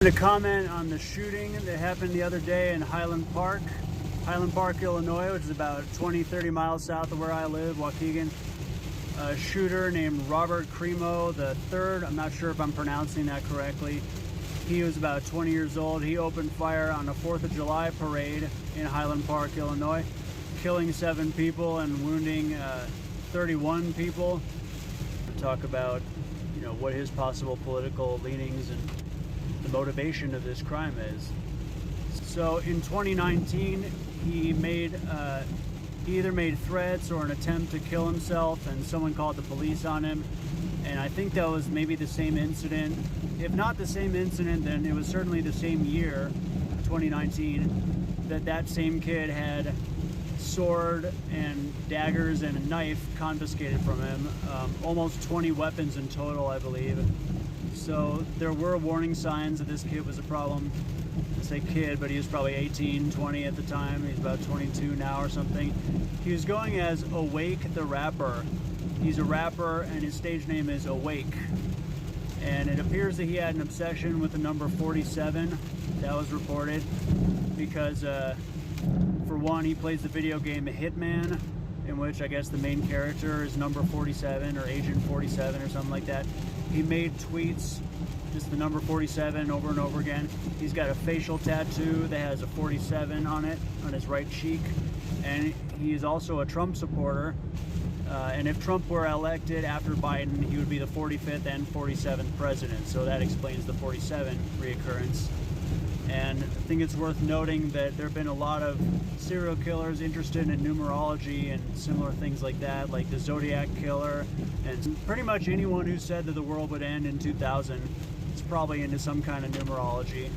To comment on the shooting that happened the other day in Highland Park, Illinois, which is about 20-30 miles south of where I live, Waukegan. A shooter named Robert Crimo III. I'm not sure if I'm pronouncing that correctly. He was about 20 years old. He opened fire on a 4th of July parade in Highland Park, Illinois, killing 7 people and wounding 31 people. We'll talk about, what his possible political leanings and the motivation of this crime is. So in 2019, he either made threats or an attempt to kill himself, and someone called the police on him. And I think that was maybe the same incident. If not the same incident, then it was certainly the same year, 2019, that same kid had sword and daggers and a knife confiscated from him. Almost 20 weapons in total, I believe. So there were warning signs that this kid was a problem. I say kid, but he was probably 18, 20 at the time. He's about 22 now or something. He was going as Awake the Rapper. He's a rapper and his stage name is Awake. And it appears that he had an obsession with the number 47. That was reported because, for one, he plays the video game Hitman, in which I guess the main character is number 47 or Agent 47 or something like that. He made tweets, just the number 47 over and over again. He's got a facial tattoo that has a 47 on it, on his right cheek. And he is also a Trump supporter. And if Trump were elected after Biden, he would be the 45th and 47th president. So that explains the 47 reoccurrence. And I think it's worth noting that there have been a lot of serial killers interested in numerology and similar things like that, like the Zodiac Killer, and pretty much anyone who said that the world would end in 2000 is probably into some kind of numerology.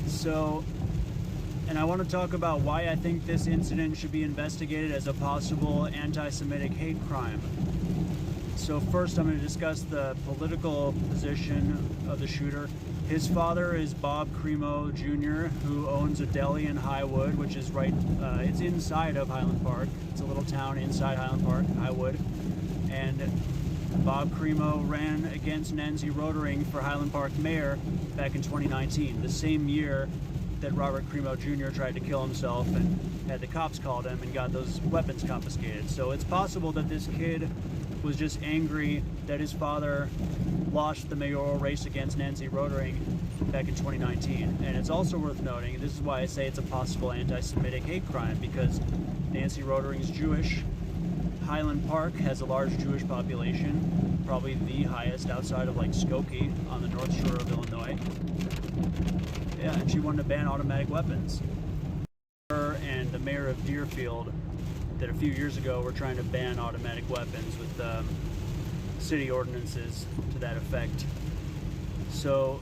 So, and I want to talk about why I think this incident should be investigated as a possible anti-Semitic hate crime. So first I'm going to discuss the political position of the shooter. His father is Bob Crimo Jr., who owns a deli in Highwood, which is it's inside of Highland Park. It's a little town inside Highland Park, Highwood. And Bob Crimo ran against Nancy Rotering for Highland Park mayor back in 2019, the same year that Robert Crimo Jr. tried to kill himself and had the cops called him and got those weapons confiscated. So it's possible that this kid was just angry that his father lost the mayoral race against Nancy Rotering back in 2019. And it's also worth noting, this is why I say it's a possible anti-Semitic hate crime, because Nancy Rotering is Jewish. Highland Park has a large Jewish population, probably the highest outside of like Skokie on the North Shore of Illinois. Yeah, and she wanted to ban automatic weapons. Her and the mayor of Deerfield that a few years ago were trying to ban automatic weapons with city ordinances to that effect. So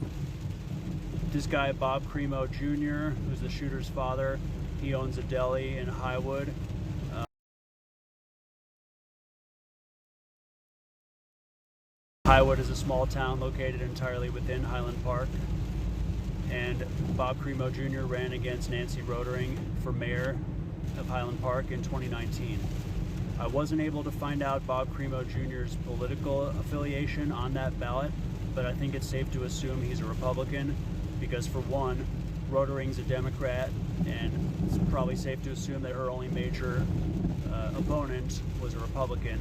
this guy, Bob Crimo Jr., who's the shooter's father, he owns a deli in Highwood. Highwood is a small town located entirely within Highland Park. And Bob Crimo Jr. ran against Nancy Rotering for mayor of Highland Park in 2019. I wasn't able to find out Bob Crimo Jr.'s political affiliation on that ballot, but I think it's safe to assume he's a Republican because, for one, Rotering's a Democrat, and it's probably safe to assume that her only major opponent was a Republican.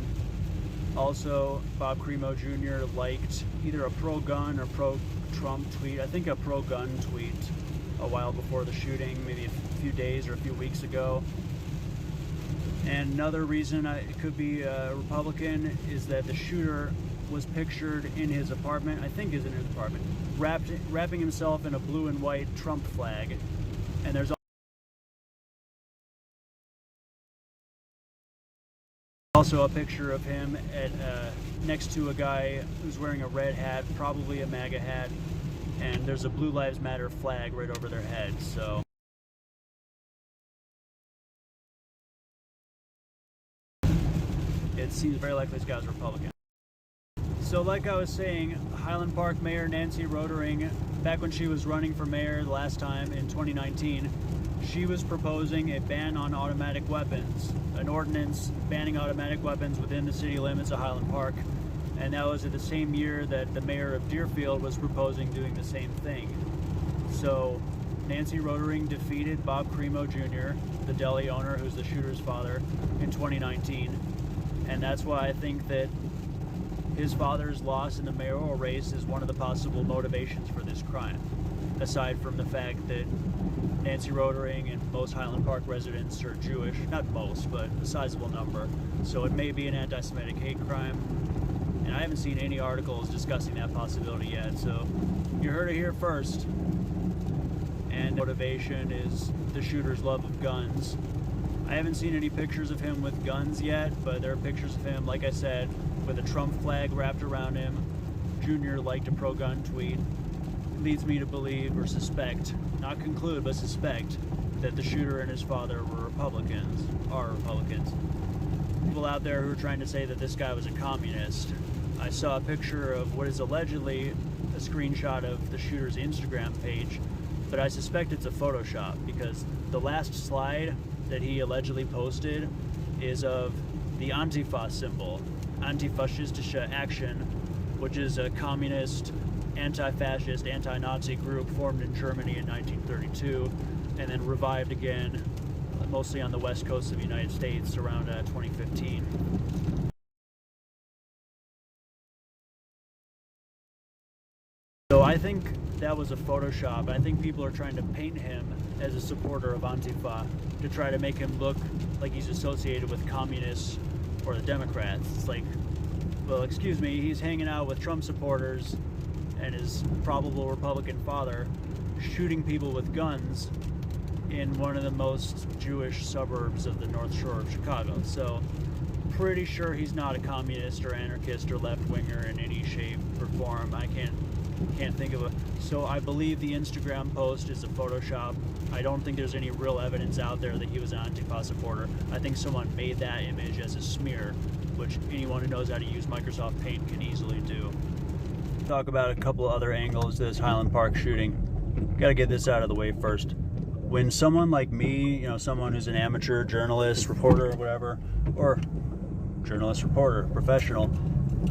Also, Bob Crimo Jr. liked either a pro-gun or pro-Trump tweet, I think a pro-gun tweet, a while before the shooting, maybe a few days or a few weeks ago. And another reason it could be a Republican is that the shooter was pictured in his apartment, I think is in his apartment, wrapping himself in a blue and white Trump flag. And there's also a picture of him next to a guy who's wearing a red hat, probably a MAGA hat, and there's a Blue Lives Matter flag right over their head. So it seems very likely this guy's Republican. So like I was saying, Highland Park Mayor Nancy Rotering, back when she was running for mayor the last time in 2019, she was proposing a ban on automatic weapons, an ordinance banning automatic weapons within the city limits of Highland Park. And that was at the same year that the mayor of Deerfield was proposing doing the same thing. So Nancy Rotering defeated Bob Crimo Jr., the deli owner who's the shooter's father, in 2019. And that's why I think that his father's loss in the mayoral race is one of the possible motivations for this crime, aside from the fact that Nancy Rotering and most Highland Park residents are Jewish. Not most, but a sizable number. So it may be an anti-Semitic hate crime. And I haven't seen any articles discussing that possibility yet, so you heard it here first. And motivation is the shooter's love of guns. I haven't seen any pictures of him with guns yet, but there are pictures of him, like I said, with a Trump flag wrapped around him. Junior liked a pro-gun tweet. Leads me to believe or suspect, not conclude, but suspect, that the shooter and his father were Republicans, are Republicans. People out there who are trying to say that this guy was a communist. I saw a picture of what is allegedly a screenshot of the shooter's Instagram page, but I suspect it's a Photoshop because the last slide that he allegedly posted is of the Antifa symbol, Antifaschistische Action, which is a communist, anti-fascist, anti-Nazi group formed in Germany in 1932 and then revived again mostly on the west coast of the United States around 2015. So I think that was a Photoshop. I think people are trying to paint him as a supporter of Antifa to try to make him look like he's associated with communists or the Democrats. It's like, well, excuse me, he's hanging out with Trump supporters and his probable Republican father shooting people with guns in one of the most Jewish suburbs of the North Shore of Chicago. So pretty sure he's not a communist or anarchist or left-winger in any shape or form. I can't think of a... So I believe the Instagram post is a Photoshop. I don't think there's any real evidence out there that he was an Antifa supporter. I think someone made that image as a smear, which anyone who knows how to use Microsoft Paint can easily do. Talk about a couple of other angles to this Highland Park shooting. Gotta get this out of the way first. When someone like me, you know, someone who's an amateur journalist, reporter, or whatever, or journalist, reporter, professional,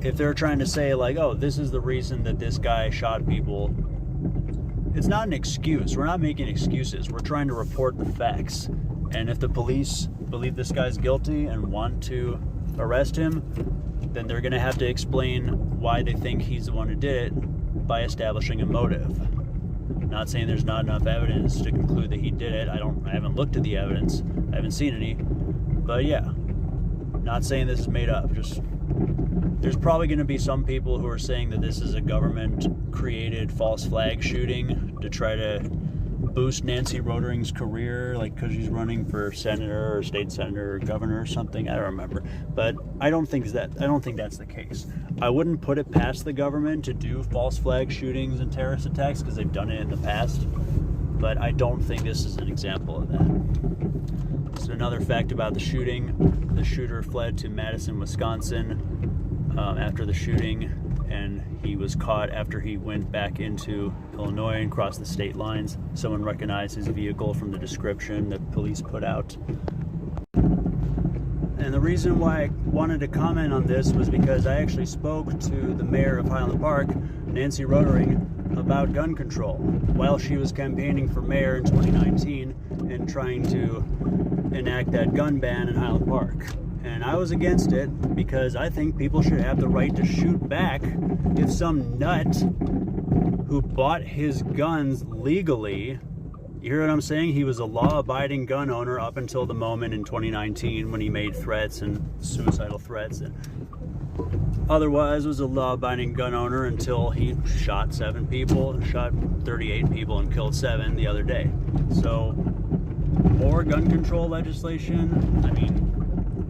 if they're trying to say like, oh, this is the reason that this guy shot people, it's not an excuse. We're not making excuses. We're trying to report the facts. And if the police believe this guy's guilty and want to arrest him, then they're going to have to explain why they think he's the one who did it by establishing a motive. Not saying there's not enough evidence to conclude that he did it. I haven't looked at the evidence. I haven't seen any. But yeah, not saying this is made up. Just there's probably going to be some people who are saying that this is a government-created false flag shooting to try to boost Nancy Rotering's career, like because she's running for senator or state senator or governor or something. I don't remember, but I don't think that's the case. I wouldn't put it past the government to do false flag shootings and terrorist attacks because they've done it in the past, but I don't think this is an example of that. So another fact about the shooting: the shooter fled to Madison, Wisconsin after the shooting, and he was caught after he went back into Illinois and crossed the state lines. Someone recognized his vehicle from the description that police put out. And the reason why I wanted to comment on this was because I actually spoke to the mayor of Highland Park, Nancy Rotering, about gun control while she was campaigning for mayor in 2019 and trying to enact that gun ban in Highland Park. And I was against it because I think people should have the right to shoot back if some nut who bought his guns legally, you hear what I'm saying? He was a law-abiding gun owner up until the moment in 2019 when he made threats and suicidal threats, and otherwise was a law-abiding gun owner until he shot 7 people, shot 38 people and killed 7 the other day. So more gun control legislation, I mean,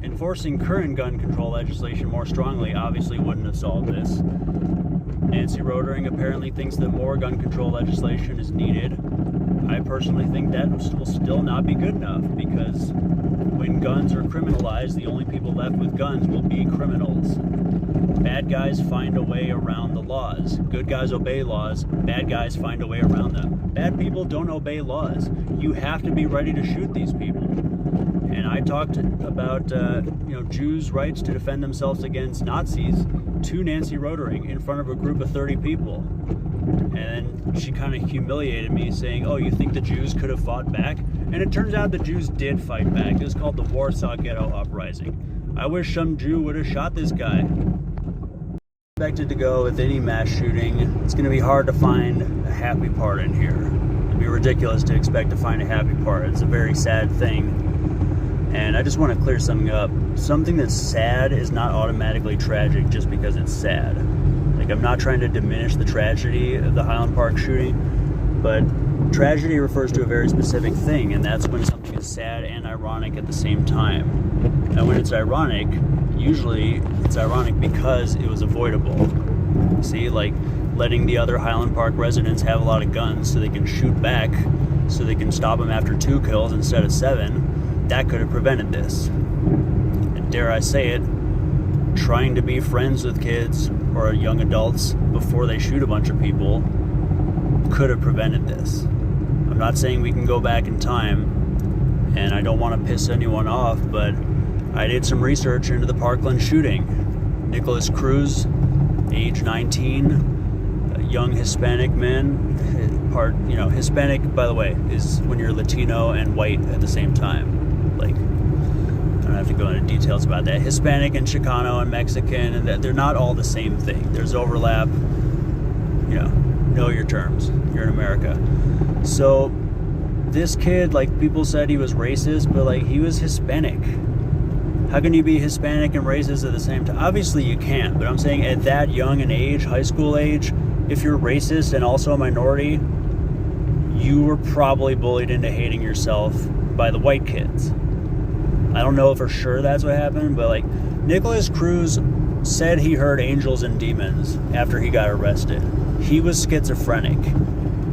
enforcing current gun control legislation more strongly obviously wouldn't have solved this. Nancy Rotering apparently thinks that more gun control legislation is needed. I personally think that will still not be good enough, because when guns are criminalized, the only people left with guns will be criminals. Bad guys find a way around the laws. Good guys obey laws. Bad guys find a way around them. Bad people don't obey laws. You have to be ready to shoot these people. And I talked about Jews' rights to defend themselves against Nazis to Nancy Rotering in front of a group of 30 people. And she kind of humiliated me, saying, "Oh, you think the Jews could have fought back?" And it turns out the Jews did fight back. It was called the Warsaw Ghetto Uprising. I wish some Jew would have shot this guy. Expected to go with any mass shooting, it's going to be hard to find a happy part in here. It'd be ridiculous to expect to find a happy part. It's a very sad thing. And I just want to clear something up. Something that's sad is not automatically tragic just because it's sad. Like, I'm not trying to diminish the tragedy of the Highland Park shooting, but tragedy refers to a very specific thing, and that's when something is sad and ironic at the same time. And when it's ironic, usually it's ironic because it was avoidable. See, like letting the other Highland Park residents have a lot of guns so they can shoot back, so they can stop them after 2 kills instead of 7, that could have prevented this. And dare I say it, trying to be friends with kids or young adults before they shoot a bunch of people could have prevented this. I'm not saying we can go back in time, and I don't want to piss anyone off, but I did some research into the Parkland shooting. Nicholas Cruz, age 19, a young Hispanic man. Hispanic, by the way, is when you're Latino and white at the same time. Like, I don't have to go into details about that. Hispanic and Chicano and Mexican, and that they're not all the same thing. There's overlap. Know your terms. You're in America. So this kid, like, people said he was racist, but like, he was Hispanic. How can you be Hispanic and racist at the same time? Obviously you can't, but I'm saying at that young an age, high school age, if you're racist and also a minority, you were probably bullied into hating yourself by the white kids. I don't know for sure that's what happened, but like, Nicholas Cruz said he heard angels and demons after he got arrested. He was schizophrenic,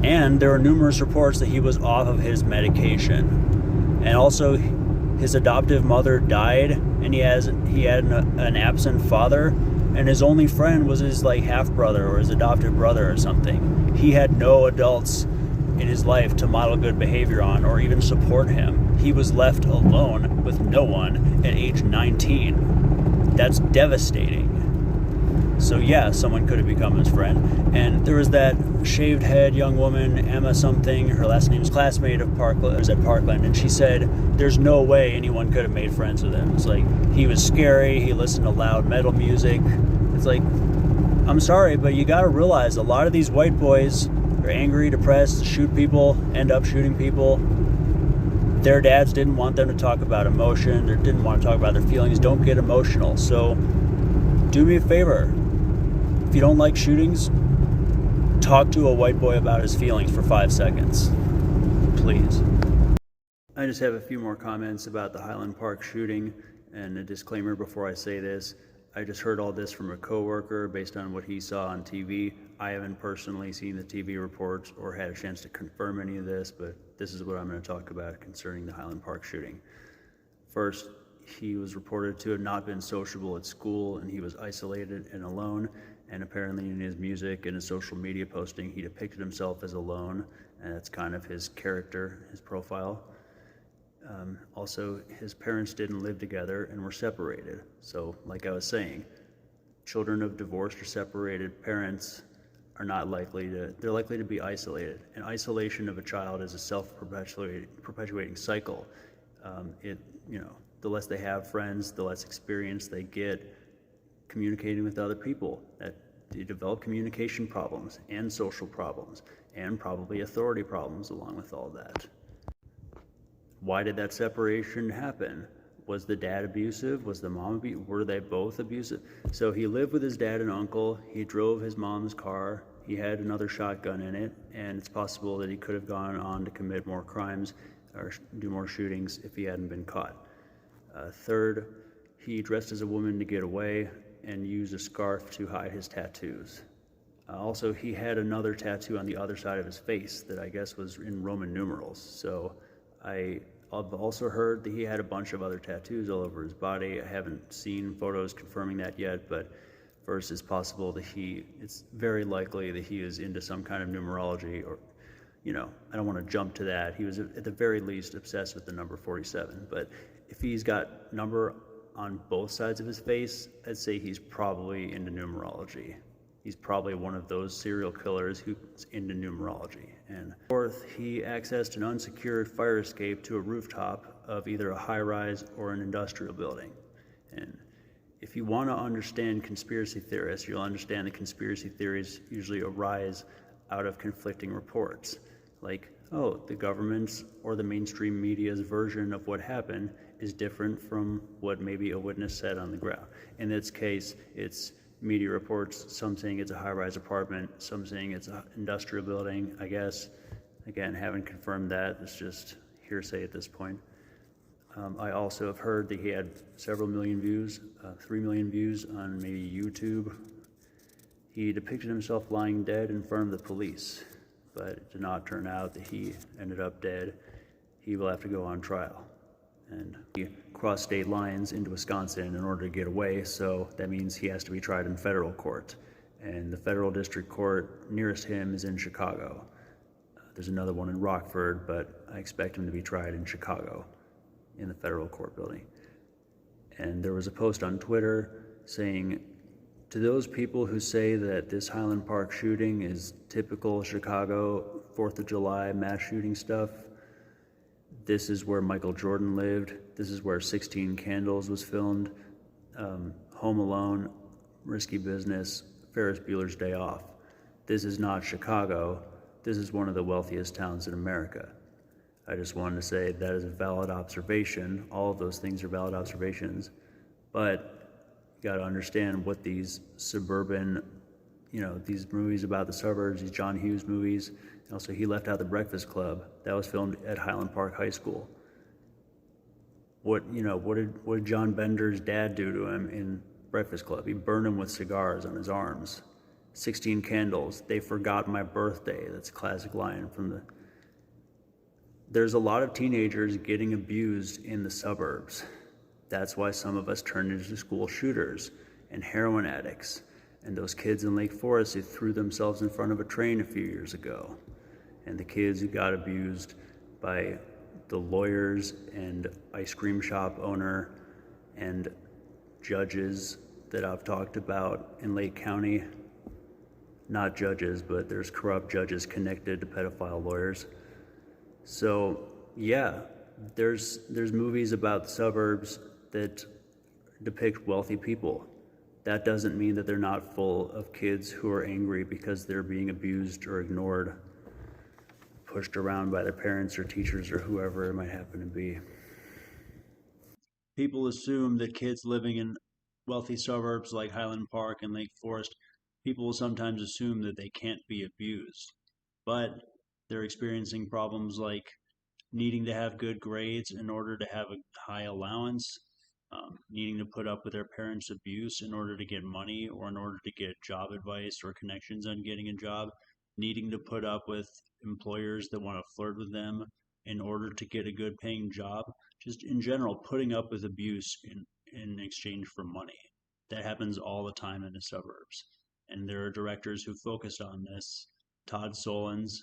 and there were numerous reports that he was off of his medication. And also, his adoptive mother died, and he had an absent father, and his only friend was his half brother or his adoptive brother or something. He had no adults in his life to model good behavior on or even support him. He was left alone with no one at age 19. That's devastating. So yeah, someone could have become his friend. And there was that shaved head young woman, Emma something, her last name's classmate of Parkland, was at Parkland, and she said there's no way anyone could have made friends with him. It's like, he was scary, he listened to loud metal music. It's like, I'm sorry, but you gotta realize a lot of these white boys are angry, depressed, shoot people, end up shooting people. Their dads didn't want them to talk about emotion, or didn't want to talk about their feelings. Don't get emotional. So do me a favor. If you don't like shootings, talk to a white boy about his feelings for 5 seconds, please. I just have a few more comments about the Highland Park shooting, and a disclaimer before I say this. I just heard all this from a coworker based on what he saw on TV. I haven't personally seen the TV reports or had a chance to confirm any of this, but this is what I'm going to talk about concerning the Highland Park shooting. First, he was reported to have not been sociable at school, and he was isolated and alone. And apparently in his music and his social media posting, he depicted himself as alone, and that's kind of his character, his profile. Also, his parents didn't live together and were separated. So, like I was saying, children of divorced or separated parents are not likely to be isolated. And isolation of a child is a self-perpetuating cycle. The less they have friends, the less experience they get communicating with other people. That they develop communication problems and social problems and probably authority problems along with all that. Why did that separation happen? Was the dad abusive? Was the mom abusive? Were they both abusive? So he lived with his dad and uncle. He drove his mom's car. He had another shotgun in it, and it's possible that he could have gone on to commit more crimes or do more shootings if he hadn't been caught. Third, he dressed as a woman to get away and used a scarf to hide his tattoos. Also, he had another tattoo on the other side of his face that I guess was in Roman numerals. So I've also heard that he had a bunch of other tattoos all over his body. I haven't seen photos confirming that yet, but first, it's possible that it's very likely that he is into some kind of numerology or I don't want to jump to that. He was at the very least obsessed with the number 47. But if he's got number on both sides of his face, I'd say he's probably into numerology. He's probably one of those serial killers who's into numerology. And fourth, he accessed an unsecured fire escape to a rooftop of either a high-rise or an industrial building. And if you want to understand conspiracy theorists, you'll understand that conspiracy theories usually arise out of conflicting reports. Like, oh, the government's or the mainstream media's version of what happened is different from what maybe a witness said on the ground. In this case, it's media reports, some saying it's a high-rise apartment, some saying it's an industrial building, I guess. Again, haven't confirmed that, it's just hearsay at this point. I also have heard that he had several million views, 3 million views on maybe YouTube. He depicted himself lying dead in front of the police, but it did not turn out that he ended up dead. He will have to go on trial. And he crossed state lines into Wisconsin in order to get away, so that means he has to be tried in federal court. And the federal district court nearest him is in Chicago. There's another one in Rockford, but I expect him to be tried in Chicago in the federal court building. And there was a post on Twitter saying, to those people who say that this Highland Park shooting is typical Chicago 4th of July mass shooting stuff, this is where Michael Jordan lived. This is where 16 Candles was filmed. Home Alone, Risky Business, Ferris Bueller's Day Off. This is not Chicago. This is one of the wealthiest towns in America. I just wanted to say that is a valid observation. All of those things are valid observations. But you got to understand what these suburban, these movies about the suburbs, these John Hughes movies. Also, he left out The Breakfast Club. That was filmed at Highland Park High School. What did John Bender's dad do to him in Breakfast Club? He burned him with cigars on his arms. 16 Candles, they forgot my birthday. That's a classic line from the... There's a lot of teenagers getting abused in the suburbs. That's why some of us turned into school shooters and heroin addicts and those kids in Lake Forest who threw themselves in front of a train a few years ago, and the kids who got abused by the lawyers and ice cream shop owner and judges that I've talked about in Lake County. Not judges, but there's corrupt judges connected to pedophile lawyers. So yeah, there's movies about the suburbs that depict wealthy people. That doesn't mean that they're not full of kids who are angry because they're being abused or ignored, pushed around by their parents or teachers or whoever it might happen to be. People assume that kids living in wealthy suburbs like Highland Park and Lake Forest, people will sometimes assume that they can't be abused, but they're experiencing problems like needing to have good grades in order to have a high allowance, needing to put up with their parents' abuse in order to get money or in order to get job advice or connections on getting a job, needing to put up with employers that want to flirt with them in order to get a good paying job. Just in general, putting up with abuse in exchange for money. That happens all the time in the suburbs. And there are directors who focused on this. Todd Solondz,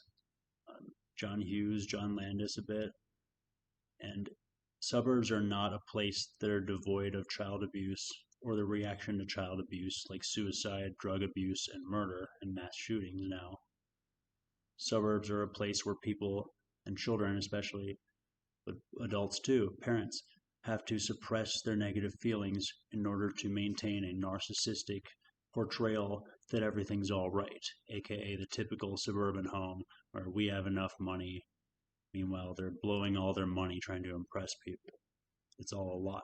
John Hughes, John Landis a bit. And suburbs are not a place that are devoid of child abuse or the reaction to child abuse like suicide, drug abuse, and murder and mass shootings now. Suburbs are a place where people, and children especially, but adults too, parents, have to suppress their negative feelings in order to maintain a narcissistic portrayal that everything's all right, aka the typical suburban home where we have enough money. Meanwhile, they're blowing all their money trying to impress people. It's all a lie.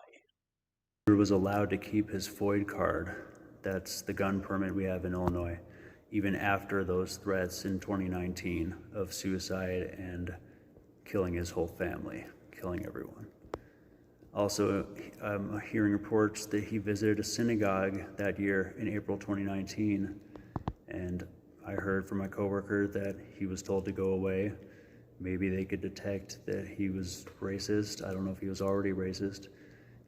He was allowed to keep his FOID card. That's the gun permit we have in Illinois, even after those threats in 2019 of suicide and killing his whole family, killing everyone. Also, I'm hearing reports that he visited a synagogue that year in April 2019, and I heard from my coworker that he was told to go away. Maybe they could detect that he was racist. I don't know if he was already racist.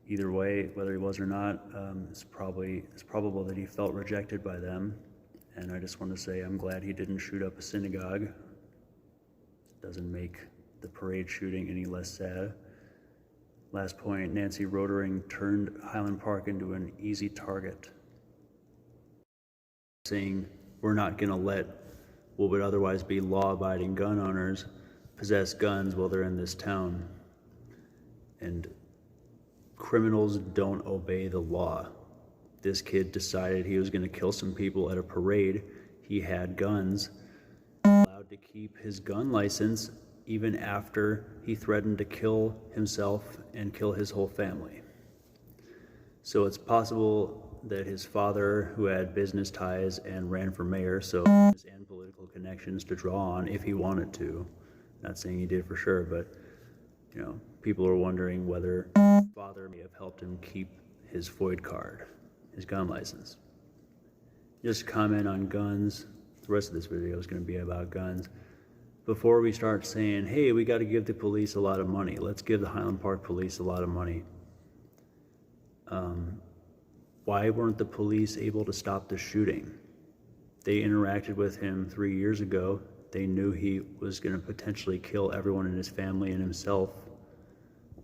Either way, whether he was or not, it's probable that he felt rejected by them. And I just want to say I'm glad he didn't shoot up a synagogue. Doesn't make the parade shooting any less sad. Last point, Nancy Rotering turned Highland Park into an easy target, saying we're not going to let what would otherwise be law-abiding gun owners possess guns while they're in this town. And criminals don't obey the law. This kid decided he was going to kill some people at a parade. He had guns, allowed to keep his gun license even after he threatened to kill himself and kill his whole family. So it's possible that his father, who had business ties and ran for mayor, and political connections to draw on if he wanted to. Not saying he did for sure, but people are wondering whether his father may have helped him keep his FOID card, his gun license. Just comment on guns. The rest of this video is going to be about guns. Before we start saying, hey, we got to give the police a lot of money, let's give the Highland Park police a lot of money. Why weren't the police able to stop the shooting? They interacted with him 3 years ago. They knew he was going to potentially kill everyone in his family and himself.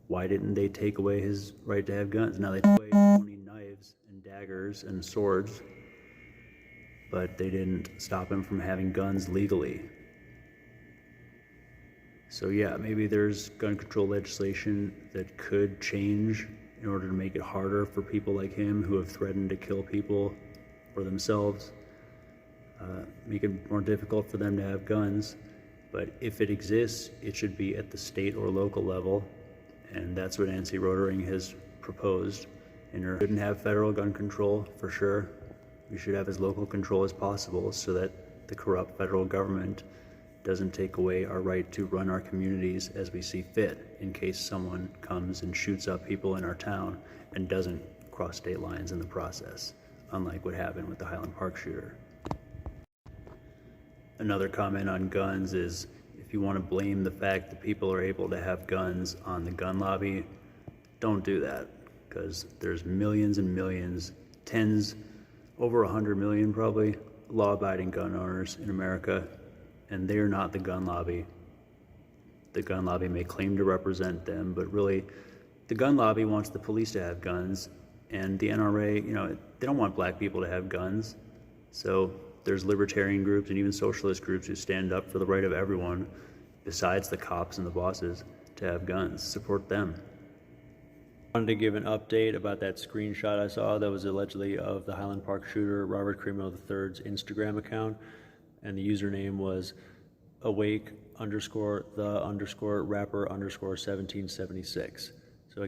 Why didn't they take away his right to have guns? Now they took away 20 knives and daggers and swords, but they didn't stop him from having guns legally. So yeah, maybe there's gun control legislation that could change in order to make it harder for people like him who have threatened to kill people or themselves, make it more difficult for them to have guns. But if it exists, it should be at the state or local level, and that's what Nancy Rotering has proposed. And we shouldn't have federal gun control for sure. We should have as local control as possible so that the corrupt federal government doesn't take away our right to run our communities as we see fit in case someone comes and shoots up people in our town and doesn't cross state lines in the process, unlike what happened with the Highland Park shooter. Another comment on guns is, if you want to blame the fact that people are able to have guns on the gun lobby, don't do that, because there's millions and millions, over 100 million probably, law-abiding gun owners in America, and they're not the gun lobby. The gun lobby may claim to represent them, but really, the gun lobby wants the police to have guns, and the NRA, they don't want black people to have guns. So there's libertarian groups and even socialist groups who stand up for the right of everyone, besides the cops and the bosses, to have guns. Support them. I wanted to give an update about that screenshot I saw that was allegedly of the Highland Park shooter, Robert Crimo III's Instagram account. And the username was awake_the_rapper_1776. So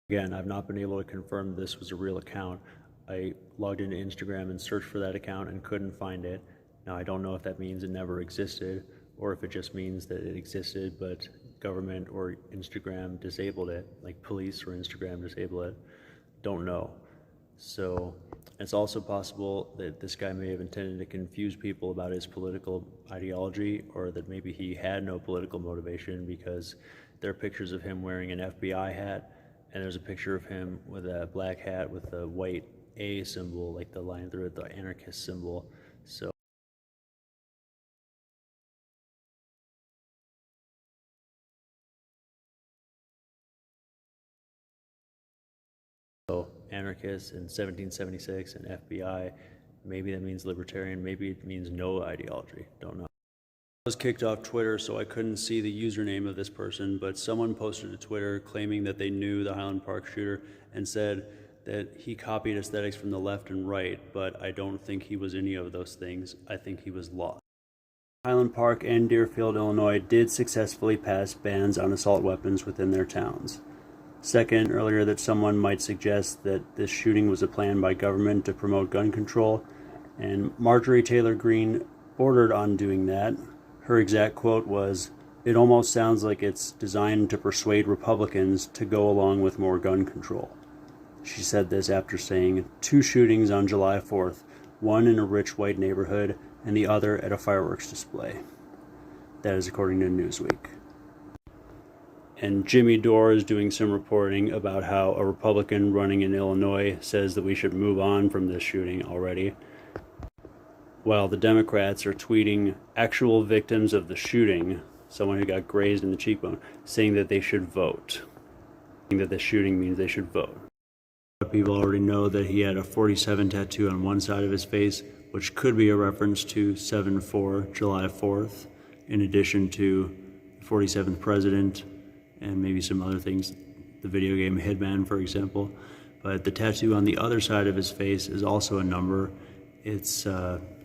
again, I've not been able to confirm this was a real account. I logged into Instagram and searched for that account and couldn't find it. Now I don't know if that means it never existed or if it just means that it existed but government or Instagram disabled it, like police or Instagram disabled it. Don't know. So it's also possible that this guy may have intended to confuse people about his political ideology, or that maybe he had no political motivation, because there are pictures of him wearing an FBI hat, and there's a picture of him with a black hat with a white A symbol, like the line through it, the anarchist symbol. So anarchists in 1776 and FBI, maybe that means libertarian, maybe it means no ideology, don't know. I was kicked off Twitter, so I couldn't see the username of this person, but someone posted to Twitter claiming that they knew the Highland Park shooter and said that he copied aesthetics from the left and right, but I don't think he was any of those things. I think he was lost. Highland Park and Deerfield, Illinois did successfully pass bans on assault weapons within their towns. Second, earlier that someone might suggest that this shooting was a plan by government to promote gun control, and Marjorie Taylor Greene bordered on doing that. Her exact quote was, "It almost sounds like it's designed to persuade Republicans to go along with more gun control." She said this after saying 2 shootings on July 4th, one in a rich white neighborhood and the other at a fireworks display. That is according to Newsweek. And Jimmy Dore is doing some reporting about how a Republican running in Illinois says that we should move on from this shooting already. while the Democrats are tweeting actual victims of the shooting, someone who got grazed in the cheekbone, saying that they should vote. That the shooting means they should vote. A lot of people already know that he had a 47 tattoo on one side of his face, which could be a reference to 7/4, July 4th, in addition to the 47th president and maybe some other things, the video game Hitman, for example. But the tattoo on the other side of his face is also a number. It's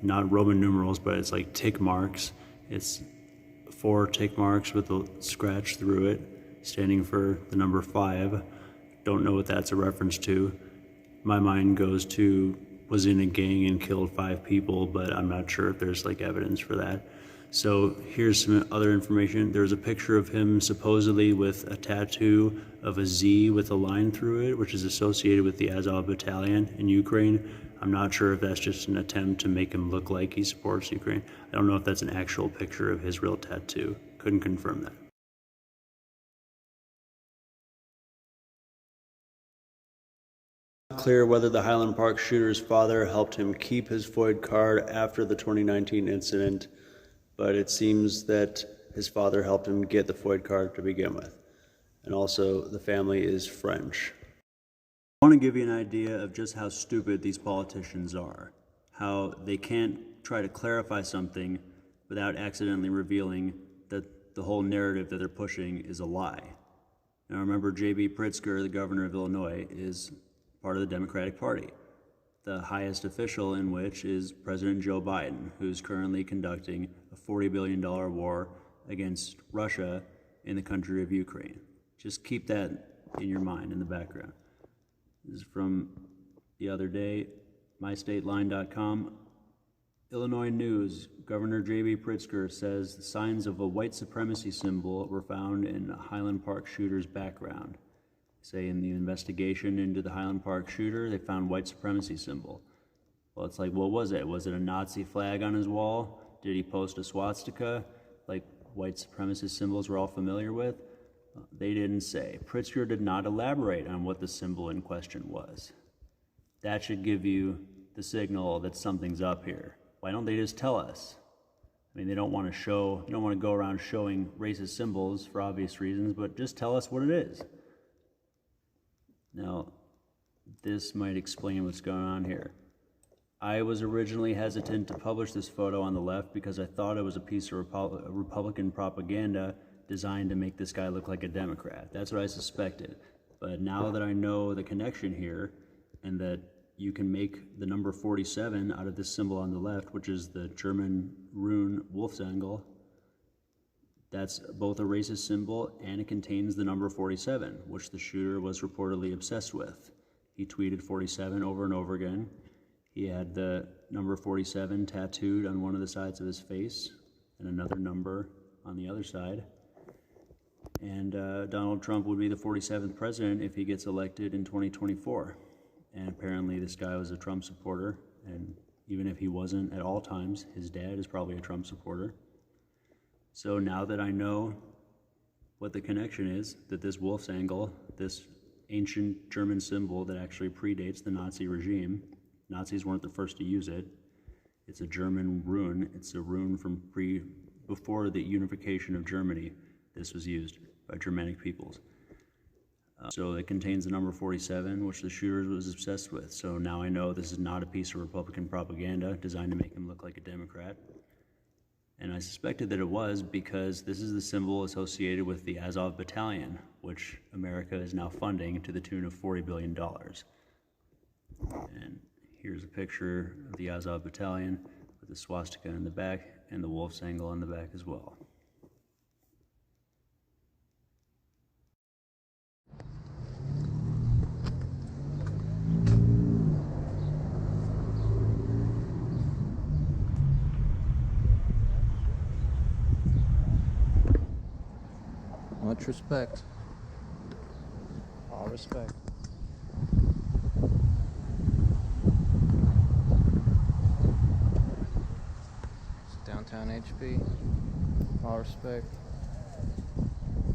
not Roman numerals, but it's like tick marks. It's 4 tick marks with a scratch through it, standing for the number 5. Don't know what that's a reference to. My mind goes to was in a gang and killed 5 people, but I'm not sure if there's like evidence for that. So here's some other information. There's a picture of him supposedly with a tattoo of a Z with a line through it, which is associated with the Azov Battalion in Ukraine. I'm not sure if that's just an attempt to make him look like he supports Ukraine. I don't know if that's an actual picture of his real tattoo. Couldn't confirm that. Clear whether the Highland Park shooter's father helped him keep his FOID card after the 2019 incident, but it seems that his father helped him get the FOID card to begin with. And also, the family is French. I want to give you an idea of just how stupid these politicians are, how they can't try to clarify something without accidentally revealing that the whole narrative that they're pushing is a lie. Now remember, J.B. Pritzker, the governor of Illinois, is part of the Democratic Party, the highest official in which is President Joe Biden, who's currently conducting a $40 billion war against Russia in the country of Ukraine. Just keep that in your mind, in the background. This is from the other day, mystateline.com. Illinois News, Governor J.B. Pritzker says the signs of a white supremacy symbol were found in a Highland Park shooter's background. Say in the investigation into the Highland Park shooter, they found white supremacy symbol. Well, it's like, what was it? Was it a Nazi flag on his wall? Did he post a swastika, like white supremacist symbols we're all familiar with? They didn't say. Pritzker did not elaborate on what the symbol in question was. That should give you the signal that something's up here. Why don't they just tell us? I mean, they don't want to go around showing racist symbols for obvious reasons, but just tell us what it is. Now, this might explain what's going on here. I was originally hesitant to publish this photo on the left because I thought it was a piece of Republican propaganda designed to make this guy look like a Democrat. That's what I suspected. But now that I know the connection here, and that you can make the number 47 out of this symbol on the left, which is the German rune Wolfsangel, that's both a racist symbol and it contains the number 47, which the shooter was reportedly obsessed with. He tweeted 47 over and over again. He had the number 47 tattooed on one of the sides of his face and another number on the other side. And Donald Trump would be the 47th president if he gets elected in 2024. And apparently this guy was a Trump supporter, and even if he wasn't at all times, his dad is probably a Trump supporter. So now that I know what the connection is, that this Wolfsangel, this ancient German symbol that actually predates the Nazi regime, Nazis weren't the first to use it. It's a German rune. It's a rune from before the unification of Germany. This was used by Germanic peoples. So it contains the number 47, which the shooter was obsessed with. So now I know this is not a piece of Republican propaganda designed to make him look like a Democrat. And I suspected that it was because this is the symbol associated with the Azov Battalion, which America is now funding to the tune of $40 billion. And here's a picture of the Azov Battalion with the swastika in the back and the Wolfsangel on the back as well. Much respect. All respect. It's downtown HP. All respect.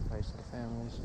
Place to the families.